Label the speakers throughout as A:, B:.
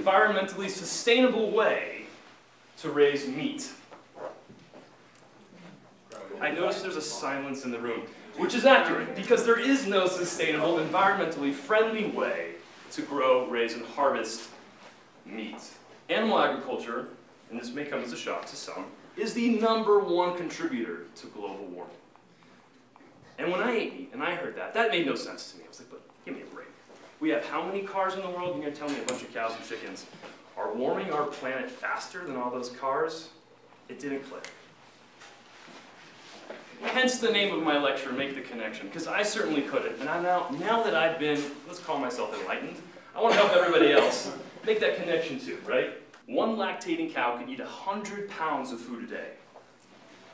A: environmentally sustainable way to raise meat? I notice there's a silence in the room, which is accurate, because there is no sustainable, environmentally friendly way to grow, raise, and harvest meat. Animal agriculture, and this may come as a shock to some, is the #1 contributor to global warming. And when I ate meat, and I heard that, that made no sense to me. I was like, but give me a break. We have how many cars in the world? You're going to tell me a bunch of cows and chickens are warming our planet faster than all those cars? It didn't click. Hence the name of my lecture, Make the Connection, because I certainly couldn't. And now that I've been, let's call myself enlightened, I want to help everybody else make that connection too, right? One lactating cow can eat 100 pounds of food a day.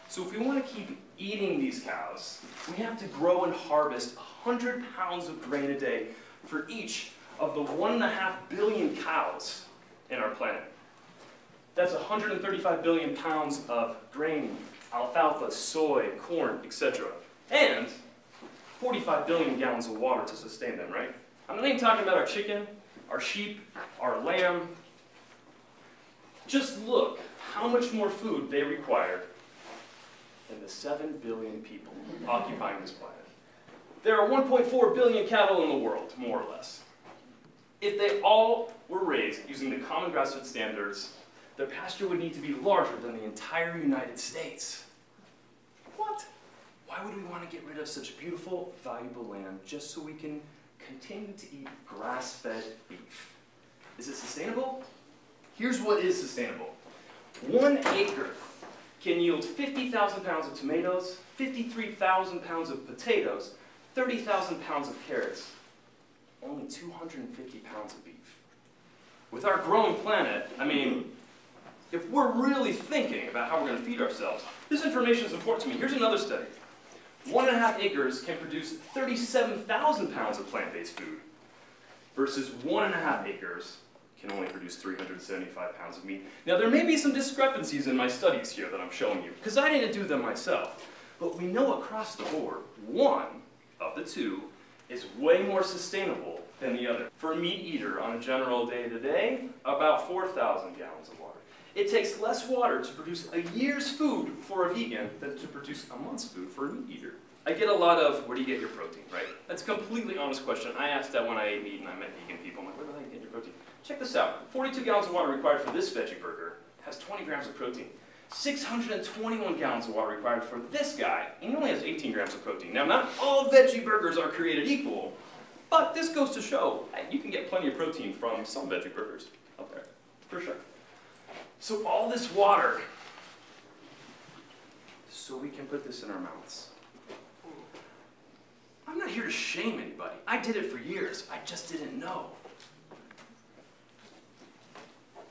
A: So if we want to keep eating these cows, we have to grow and harvest 100 pounds of grain a day for each of the 1.5 billion cows in our planet. That's 135 billion pounds of grain, alfalfa, soy, corn, etc. And 45 billion gallons of water to sustain them, right? I'm not even talking about our chicken, our sheep, our lamb. Just look how much more food they require than the 7 billion people occupying this planet. There are 1.4 billion cattle in the world, more or less. If they all were raised using the common grass-fed standards, their pasture would need to be larger than the entire United States. What? Why would we want to get rid of such beautiful, valuable land just so we can continue to eat grass-fed beef? Is it sustainable? Here's what is sustainable. 1 acre can yield 50,000 pounds of tomatoes, 53,000 pounds of potatoes, 30,000 pounds of carrots, only 250 pounds of beef. With our growing planet, I mean, if we're really thinking about how we're going to feed ourselves, this information is important to me. Here's another study. 1.5 acres can produce 37,000 pounds of plant-based food, versus 1.5 acres can only produce 375 pounds of meat. Now, there may be some discrepancies in my studies here that I'm showing you, because I didn't do them myself. But we know across the board, one of the two is way more sustainable than the other. For a meat eater on a general day-to-day, about 4,000 gallons of water. It takes less water to produce a year's food for a vegan than to produce a month's food for a meat eater. I get a lot of, where do you get your protein, right? That's a completely honest question. I asked that when I ate meat and I met vegan people. I'm like, where the hell do you get your protein? Check this out. 42 gallons of water required for this veggie burger has 20 grams of protein. 621 gallons of water required for this guy, and he only has 18 grams of protein. Now, not all veggie burgers are created equal, but this goes to show you can get plenty of protein from some veggie burgers out there, for sure. So all this water, so we can put this in our mouths. I'm not here to shame anybody. I did it for years. I just didn't know.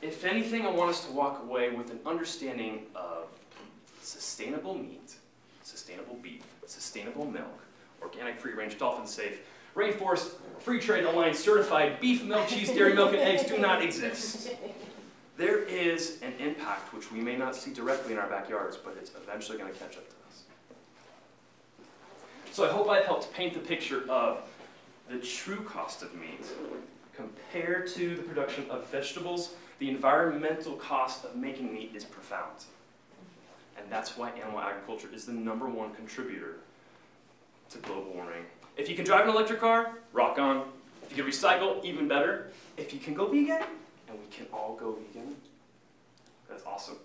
A: If anything, I want us to walk away with an understanding of sustainable meat, sustainable beef, sustainable milk, organic free-range dolphin safe, rainforest, free trade aligned certified beef, milk, cheese, dairy milk, and eggs do not exist. There is an impact which we may not see directly in our backyards, but it's eventually going to catch up to us. So I hope I helped paint the picture of the true cost of meat compared to the production of vegetables. The environmental cost of making meat is profound. And that's why animal agriculture is the #1 contributor to global warming. If you can drive an electric car, rock on. If you can recycle, even better. If you can go vegan, and we can all go vegan, that's awesome.